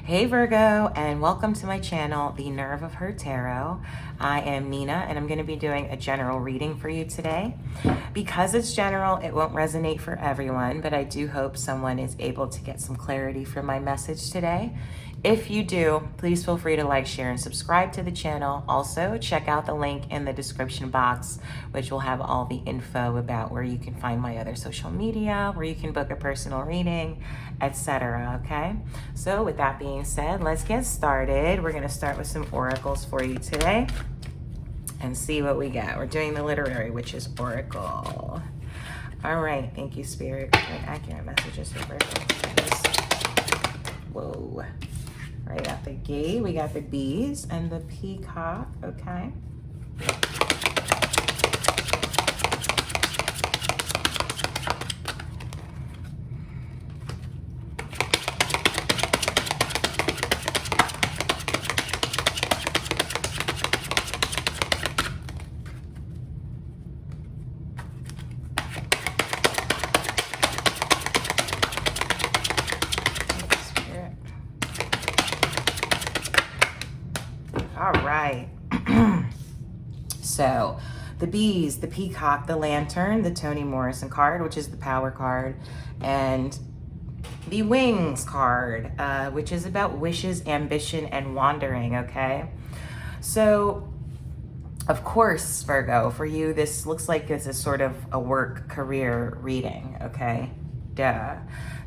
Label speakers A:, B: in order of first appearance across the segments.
A: Hey Virgo, and welcome to my channel, The Nerve of Her Tarot. I am Nina, and I'm going to be doing a general reading for you today. Because it's general, it won't resonate for everyone, but I do hope someone is able to get some clarity from my message today. If you do, please feel free to like, share, and subscribe to the channel. Also, check out the link in the description box, which will have all the info about where you can find my other social media, where you can book a personal reading, etc. Okay? So with that being said, let's get started. We're going to start with some oracles for you today and see what we got. We're doing the literary, which is oracle. All right. Thank you, Spirit. Very accurate messages for Virgo. Whoa. Right out the gate, we got the bees and the peacock, okay? All right. So the bees, the peacock, the lantern, the Toni Morrison card, which is the power card, and the wings card, which is about wishes, ambition, and wandering, okay? So, of course, Virgo, for you, this looks like this is sort of a work career reading, okay? Duh.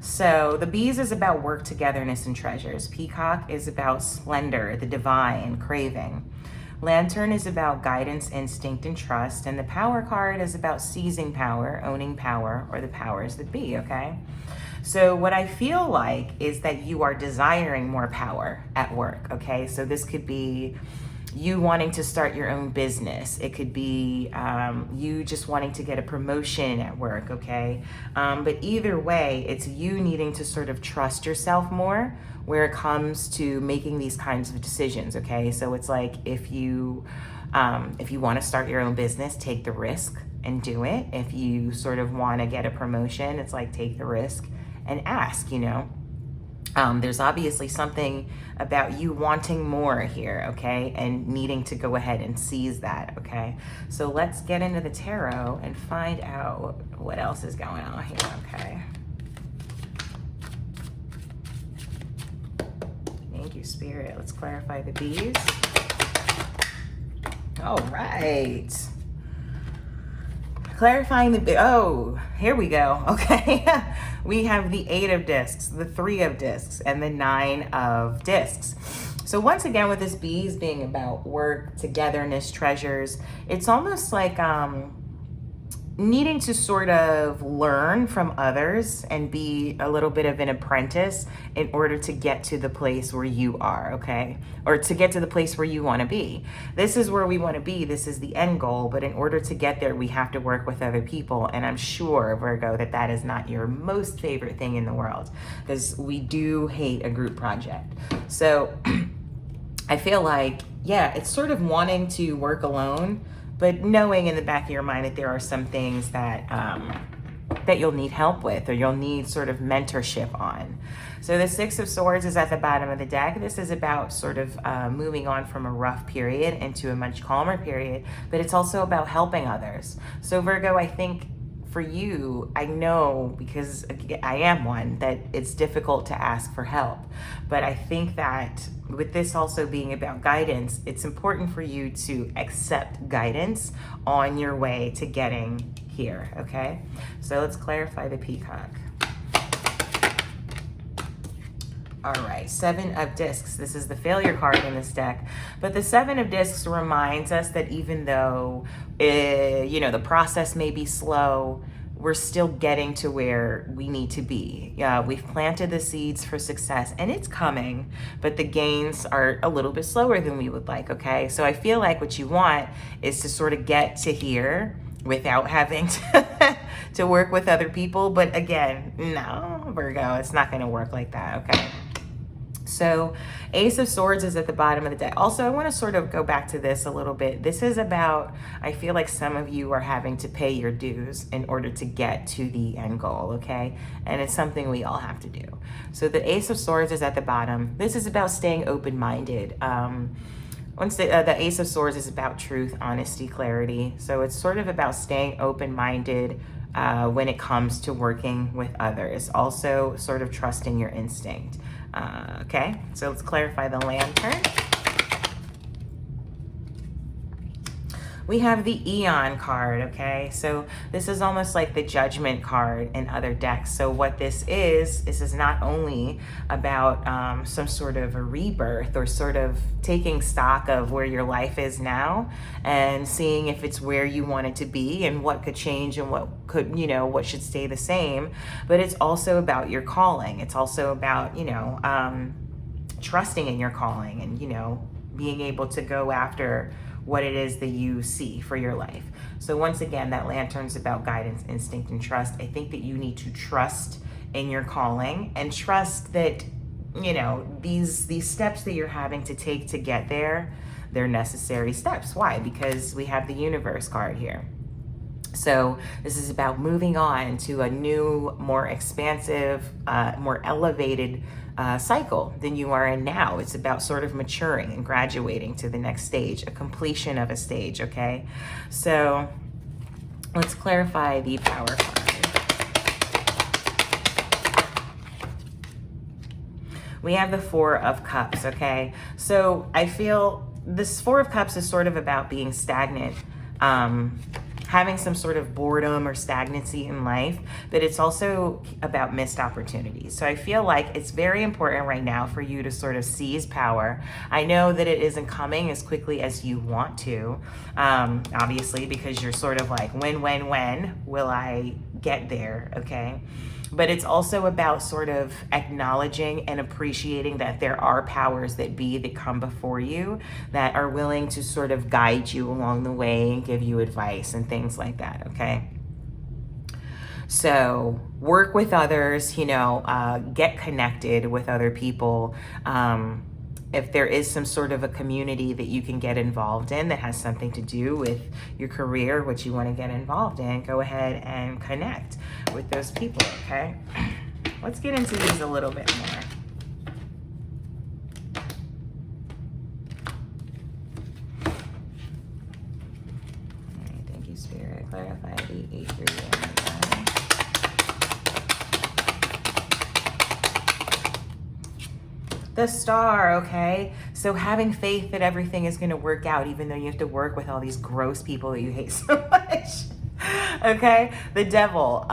A: So the bees is about work, togetherness, and treasures. Peacock is about splendor, the divine, craving. Lantern is about guidance, instinct, and trust. And the power card is about seizing power, owning power, or the powers that be, okay? So what I feel like is that you are desiring more power at work, okay? So this could be you wanting to start your own business. It could be you just wanting to get a promotion at work, okay? But either way, it's you needing to sort of trust yourself more where it comes to making these kinds of decisions, okay? So it's like if you want to start your own business, take the risk and do it. If you sort of want to get a promotion, it's like take the risk and ask, you know? There's obviously something about you wanting more here, okay? And needing to go ahead and seize that, okay? So let's get into the tarot and find out what else is going on here, okay? Thank you, Spirit. Let's clarify the bees. All right. Clarifying the, here we go, okay? We have the 8 of discs, the 3 of discs, and the 9 of discs. So once again, with this bees being about work, togetherness, treasures, it's almost like needing to sort of learn from others and be a little bit of an apprentice in order to get to the place where you are, okay? Or to get to the place where you want to be. This is where we want to be. This is the end goal. But in order to get there, we have to work with other people. And I'm sure, Virgo, that that is not your most favorite thing in the world, because we do hate a group project. So I feel like, yeah, it's sort of wanting to work alone, but knowing in the back of your mind that there are some things that that you'll need help with, or you'll need sort of mentorship on. So the 6 of Swords is at the bottom of the deck. This is about sort of moving on from a rough period into a much calmer period, but it's also about helping others. So Virgo, I think for you, I know, because I am one, that it's difficult to ask for help. But I think that with this also being about guidance, it's important for you to accept guidance on your way to getting here, okay? So let's clarify the peacock. All right, 7 of discs. This is the failure card in this deck. But the 7 of discs reminds us that even though, the process may be slow, we're still getting to where we need to be. We've planted the seeds for success and it's coming, but the gains are a little bit slower than we would like, okay? So I feel like what you want is to sort of get to here without having to work with other people. But again, no, Virgo, it's not gonna work like that, okay? So Ace of Swords is at the bottom of the deck. Also, I want to sort of go back to this a little bit. This is about, I feel like some of you are having to pay your dues in order to get to the end goal, okay? And it's something we all have to do. So the Ace of Swords is at the bottom. This is about staying open-minded. Once the Ace of Swords is about truth, honesty, clarity. So it's sort of about staying open-minded when it comes to working with others. Also sort of trusting your instinct. Okay, so let's clarify the Lantern. We have the Eon card, okay? So this is almost like the Judgment card in other decks. So what this is not only about some sort of a rebirth or sort of taking stock of where your life is now and seeing if it's where you want it to be and what could change and what could, you know, what should stay the same. But it's also about your calling. It's also about, you know, trusting in your calling and, you know, being able to go after what it is that you see for your life. So once again, that Lantern's about guidance, instinct, and trust. I think that you need to trust in your calling and trust that, you know, these steps that you're having to take to get there, they're necessary steps. Why? Because we have the Universe card here. So this is about moving on to a new, more expansive, more elevated cycle than you are in now. It's about sort of maturing and graduating to the next stage, a completion of a stage, okay? So let's clarify the Power card. We have the Four of Cups, okay? So I feel this Four of Cups is sort of about being stagnant, having some sort of boredom or stagnancy in life, but it's also about missed opportunities. So I feel like it's very important right now for you to sort of seize power. I know that it isn't coming as quickly as you want to, obviously, because you're sort of like, when will I get there, okay? But it's also about sort of acknowledging and appreciating that there are powers that be that come before you that are willing to sort of guide you along the way and give you advice and things like that, okay? So work with others, you know, get connected with other people. If there is some sort of a community that you can get involved in that has something to do with your career, what you want to get involved in, go ahead and connect with those people, okay? Let's get into these a little bit more. All right, thank you, Spirit. Clarify the 8 through 1. The Star, okay? So having faith that everything is going to work out, even though you have to work with all these gross people that you hate so much. Okay? The Devil.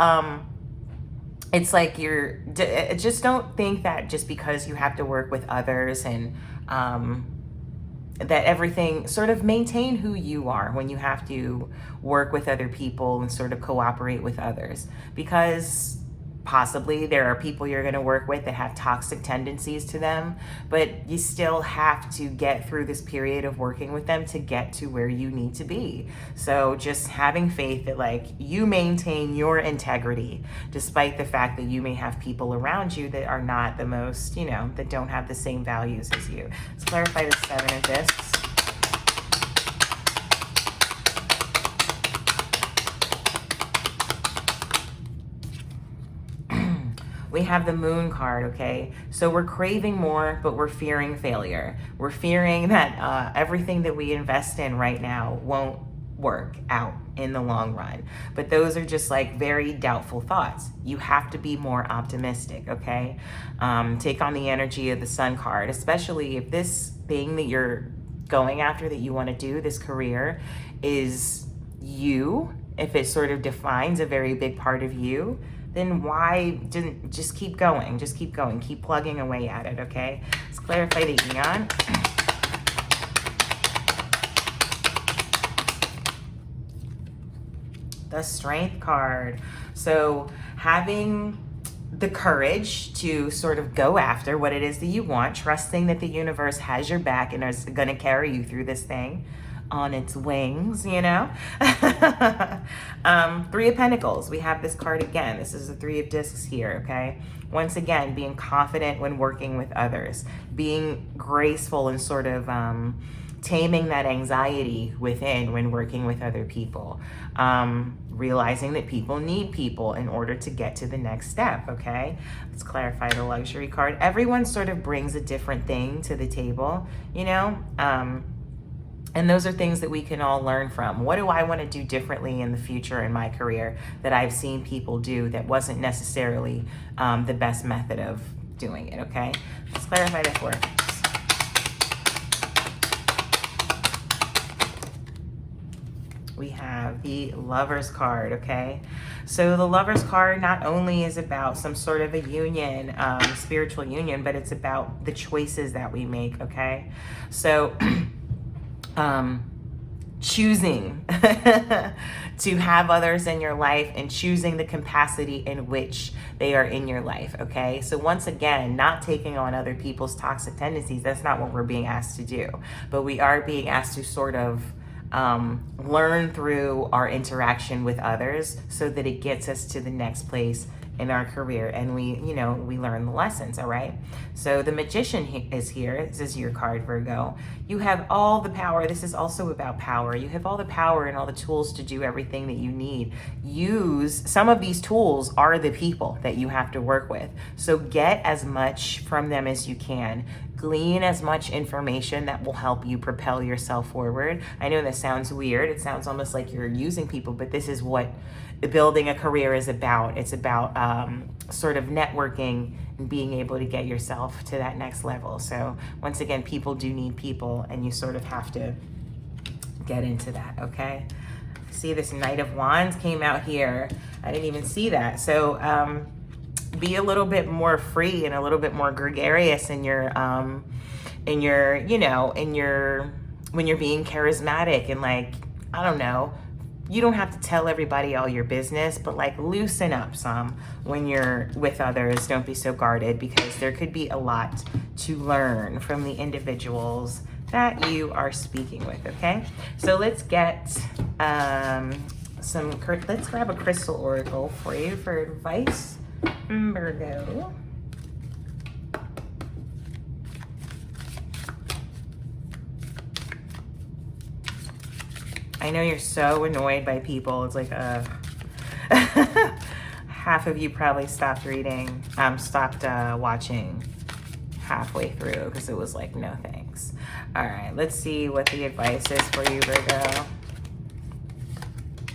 A: It's like just don't think that just because you have to work with others and that everything, sort of maintain who you are when you have to work with other people and sort of cooperate with others, because possibly there are people you're going to work with that have toxic tendencies to them, but you still have to get through this period of working with them to get to where you need to be. So just having faith that like you maintain your integrity despite the fact that you may have people around you that are not the most, you know, that don't have the same values as you. Let's clarify the Seven of Discs. We have the Moon card, okay? So we're craving more, but we're fearing failure. We're fearing that everything that we invest in right now won't work out in the long run. But those are just like very doubtful thoughts. You have to be more optimistic, okay? Take on the energy of the Sun card, especially if this thing that you're going after, that you want to do, this career, is you, if it sort of defines a very big part of you, then why didn't just keep going? Just keep going. Keep plugging away at it, okay? Let's clarify the Eon. The Strength card. So having the courage to sort of go after what it is that you want, trusting that the universe has your back and is going to carry you through this thing. on its wings, you know? Three of Pentacles. We have this card again. This is the Three of Discs here, okay? Once again, being confident when working with others, being graceful and sort of taming that anxiety within when working with other people, realizing that people need people in order to get to the next step, okay? Let's clarify the Luxury card. Everyone sort of brings a different thing to the table, you know? And those are things that we can all learn from. What do I want to do differently in the future in my career that I've seen people do that wasn't necessarily the best method of doing it, okay? Let's clarify that for us. We have the Lovers card, okay? So the Lovers card not only is about some sort of a union, spiritual union, but it's about the choices that we make, okay? So choosing to have others in your life and choosing the capacity in which they are in your life, okay? So once again, not taking on other people's toxic tendencies, that's not what we're being asked to do. But we are being asked to sort of learn through our interaction with others so that it gets us to the next place in our career, and we learn the lessons. All right, so the Magician is here. This is your card, Virgo. You have all the power. This is also about power. You have all the power and all the tools to do everything that you need. Use some of these tools are the people that you have to work with, so get as much from them as you can. Glean as much information that will help you propel yourself forward. I know this sounds weird. It sounds almost like you're using people, but this is what building a career is about. It's about sort of networking and being able to get yourself to that next level. So once again, people do need people, and you sort of have to get into that, okay? See, this Knight of Wands came out here. I didn't even see that. So be a little bit more free and a little bit more gregarious in your when you're being charismatic, and like, I don't know, you don't have to tell everybody all your business, but like loosen up some when you're with others. Don't be so guarded, because there could be a lot to learn from the individuals that you are speaking with, okay? So let's get let's grab a crystal oracle for you for advice, Virgo. I know you're so annoyed by people. It's like half of you probably stopped watching halfway through because it was like, no thanks. All right, let's see what the advice is for you, Virgo.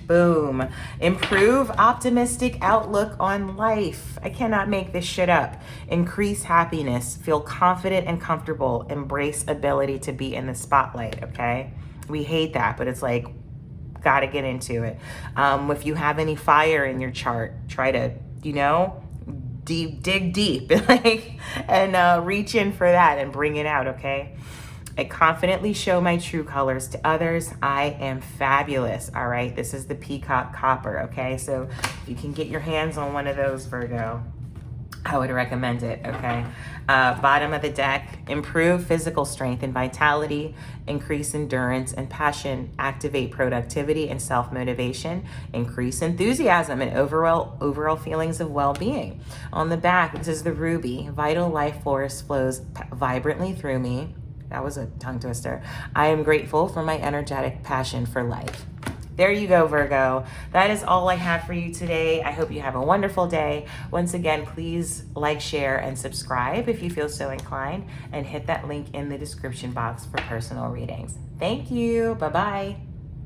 A: Boom. Improve optimistic outlook on life. I cannot make this shit up. Increase happiness. Feel confident and comfortable. Embrace ability to be in the spotlight, okay? We hate that, but it's like, gotta get into it. If you have any fire in your chart, try to, dig deep and reach in for that and bring it out, okay? I confidently show my true colors to others. I am fabulous, all right? This is the Peacock Copper, okay? So if you can get your hands on one of those, Virgo, I would recommend it, okay? Bottom of the deck, improve physical strength and vitality, increase endurance and passion, activate productivity and self-motivation, increase enthusiasm and overall feelings of well-being. On the back, this is the Ruby. Vital life force flows vibrantly through me. That was a tongue twister. I am grateful for my energetic passion for life. There you go, Virgo. That is all I have for you today. I hope you have a wonderful day. Once again, please like, share, and subscribe if you feel so inclined, and hit that link in the description box for personal readings. Thank you. Bye-bye.